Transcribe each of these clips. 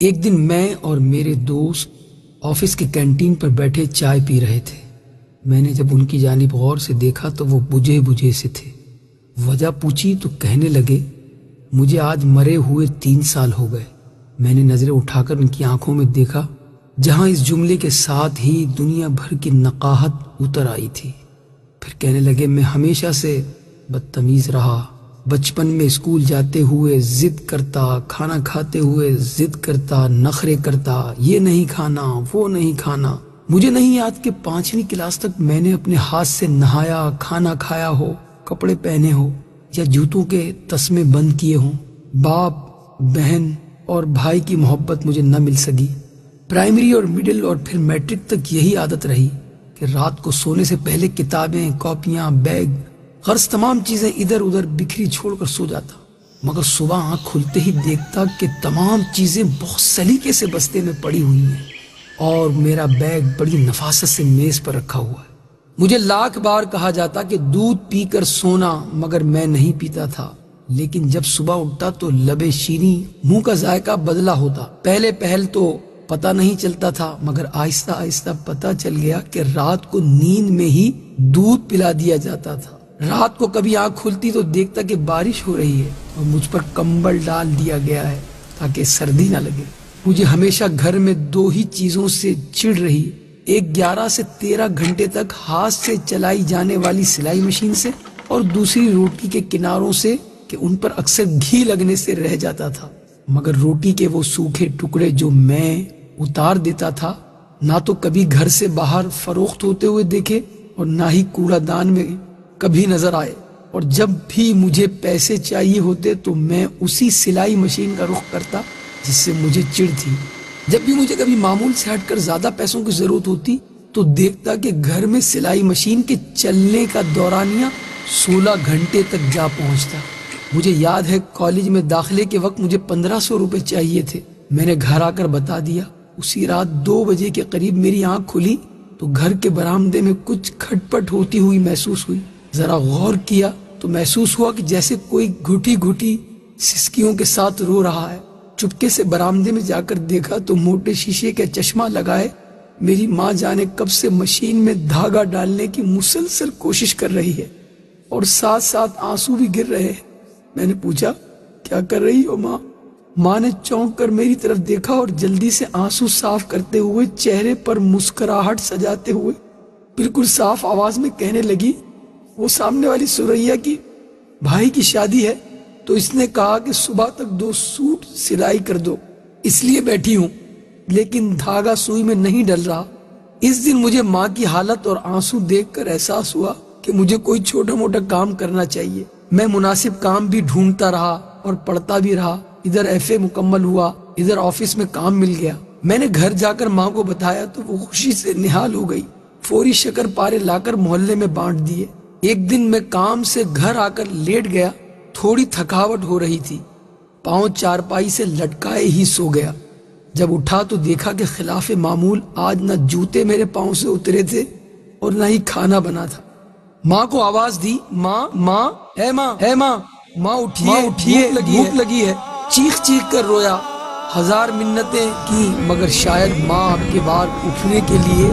ایک دن میں اور میرے دوست آفس کی کینٹین پر بیٹھے چائے پی رہے تھے۔ میں نے جب ان کی جانب غور سے دیکھا تو وہ بجھے بجھے سے تھے۔ وجہ پوچھی تو کہنے لگے، مجھے آج مرے ہوئے 3 سال ہو گئے۔ میں نے نظریں اٹھا کر ان کی آنکھوں میں دیکھا، جہاں اس جملے کے ساتھ ہی دنیا بھر کی نقاہت اتر آئی تھی۔ پھر کہنے لگے، میں ہمیشہ سے بدتمیز رہا۔ بچپن میں اسکول جاتے ہوئے ضد کرتا، کھانا کھاتے ہوئے ضد کرتا، نخرے کرتا، یہ نہیں کھانا، وہ نہیں کھانا۔ مجھے نہیں یاد کہ 5ویں کلاس تک میں نے اپنے ہاتھ سے نہایا، کھانا کھایا ہو، کپڑے پہنے ہو یا جوتوں کے تسمے بند کیے ہوں۔ باپ، بہن اور بھائی کی محبت مجھے نہ مل سکی۔ پرائمری اور مڈل اور پھر میٹرک تک یہی عادت رہی کہ رات کو سونے سے پہلے کتابیں، کاپیاں، بیگ، غرض تمام چیزیں ادھر ادھر بکھری چھوڑ کر سو جاتا، مگر صبح آنکھ کھلتے ہی دیکھتا کہ تمام چیزیں بہت سلیقے سے بستے میں پڑی ہوئی ہیں اور میرا بیگ بڑی نفاست سے میز پر رکھا ہوا ہے۔ مجھے لاکھ بار کہا جاتا کہ دودھ پی کر سونا، مگر میں نہیں پیتا تھا۔ لیکن جب صبح اٹھتا تو لبے شیریں، منہ کا ذائقہ بدلا ہوتا۔ پہل تو پتہ نہیں چلتا تھا، مگر آہستہ آہستہ پتہ چل گیا کہ رات کو نیند میں ہی دودھ پلا دیا جاتا تھا۔ رات کو کبھی آنکھ کھلتی تو دیکھتا کہ بارش ہو رہی ہے اور مجھ پر کمبل ڈال دیا گیا ہے تاکہ سردی نہ لگے۔ مجھے ہمیشہ گھر میں 2 ہی چیزوں سے چڑ رہی، ایک 11 سے 13 گھنٹے تک ہاتھ سے چلائی جانے والی سلائی مشین سے، اور دوسری روٹی کے کناروں سے کہ ان پر اکثر گھی لگنے سے رہ جاتا تھا۔ مگر روٹی کے وہ سوکھے ٹکڑے جو میں اتار دیتا تھا، نہ تو کبھی گھر سے باہر فروخت ہوتے ہوئے دیکھے اور نہ ہی کوڑا دان میں کبھی نظر آئے۔ اور جب بھی مجھے پیسے چاہیے ہوتے تو میں اسی سلائی مشین کا رخ کرتا جس سے مجھے چڑ تھی۔ جب بھی مجھے کبھی معمول سے ہٹ کر زیادہ پیسوں کی ضرورت ہوتی تو دیکھتا کہ گھر میں سلائی مشین کے چلنے کا دورانیہ 16 گھنٹے تک جا پہنچتا۔ مجھے یاد ہے کالج میں داخلے کے وقت مجھے 1500 روپے چاہیے تھے۔ میں نے گھر آ کر بتا دیا۔ اسی رات 2 بجے کے قریب میری آنکھ کھلی تو گھر کے برآمدے میں کچھ کھٹ پٹ ہوتی ہوئی محسوس ہوئی۔ ذرا غور کیا تو محسوس ہوا کہ جیسے کوئی گھٹی گھٹی سسکیوں کے ساتھ رو رہا ہے۔ چپکے سے برآمدے میں جا کر دیکھا تو موٹے شیشے کا چشمہ لگائے میری ماں جانے کب سے مشین میں دھاگا ڈالنے کی مسلسل کوشش کر رہی ہے اور ساتھ ساتھ آنسو بھی گر رہے ہیں۔ میں نے پوچھا، کیا کر رہی ہو ماں؟ ماں نے چونک کر میری طرف دیکھا اور جلدی سے آنسو صاف کرتے ہوئے چہرے پر مسکراہٹ سجاتے ہوئے بالکل صاف آواز میں کہنے لگی، وہ سامنے والی سریا کی بھائی کی شادی ہے تو اس نے کہا کہ صبح تک 2 سوٹ سلائی کر دو، اس لیے بیٹھی ہوں، لیکن دھاگا سوئی میں نہیں ڈل رہا۔ اس دن مجھے ماں کی حالت اور آنسو دیکھ کر احساس ہوا کہ مجھے کوئی چھوٹا موٹا کام کرنا چاہیے۔ میں مناسب کام بھی ڈھونڈتا رہا اور پڑھتا بھی رہا۔ ادھر FA مکمل ہوا، ادھر آفس میں کام مل گیا۔ میں نے گھر جا کر ماں کو بتایا تو وہ خوشی سے نہال ہو گئی۔ فوری شکر پارے لا کر محلے میں بانٹ دیے۔ ایک دن میں کام سے گھر آ کر لیٹ گیا، تھوڑی تھکاوٹ ہو رہی تھی، پاؤں چارپائی سے لٹکائے ہی سو گیا۔ جب اٹھا تو دیکھا کہ خلاف معمول آج نہ جوتے میرے پاؤں سے اترے تھے اور نہ ہی کھانا بنا تھا۔ ماں کو آواز دی، ماں ماں اے ماں اے ماں، ماں اٹھیے، بھوک لگی ہے۔ چیخ چیخ کر رویا، 1000 منتیں کی، مگر شاید ماں اب کے بعد اٹھنے کے لیے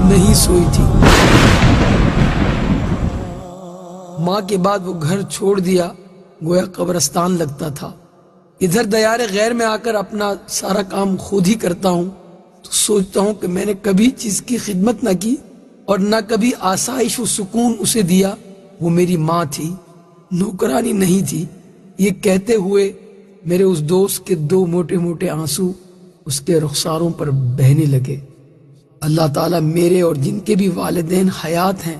نہیں سوئی تھی۔ ماں کے بعد وہ گھر چھوڑ دیا، گویا قبرستان لگتا تھا۔ ادھر دیار غیر میں آ کر اپنا سارا کام خود ہی کرتا ہوں تو سوچتا ہوں کہ میں نے کبھی جس کی خدمت نہ کی اور نہ کبھی آسائش و سکون اسے دیا، وہ میری ماں تھی، نوکرانی نہیں تھی۔ یہ کہتے ہوئے میرے اس دوست کے 2 موٹے موٹے آنسو اس کے رخساروں پر بہنے لگے۔ اللہ تعالیٰ میرے اور جن کے بھی والدین حیات ہیں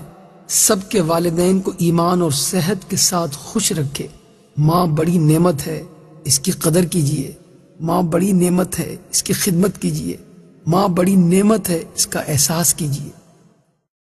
سب کے والدین کو ایمان اور صحت کے ساتھ خوش رکھے۔ ماں بڑی نعمت ہے، اس کی قدر کیجیے۔ ماں بڑی نعمت ہے، اس کی خدمت کیجیے۔ ماں بڑی نعمت ہے، اس کا احساس کیجیے۔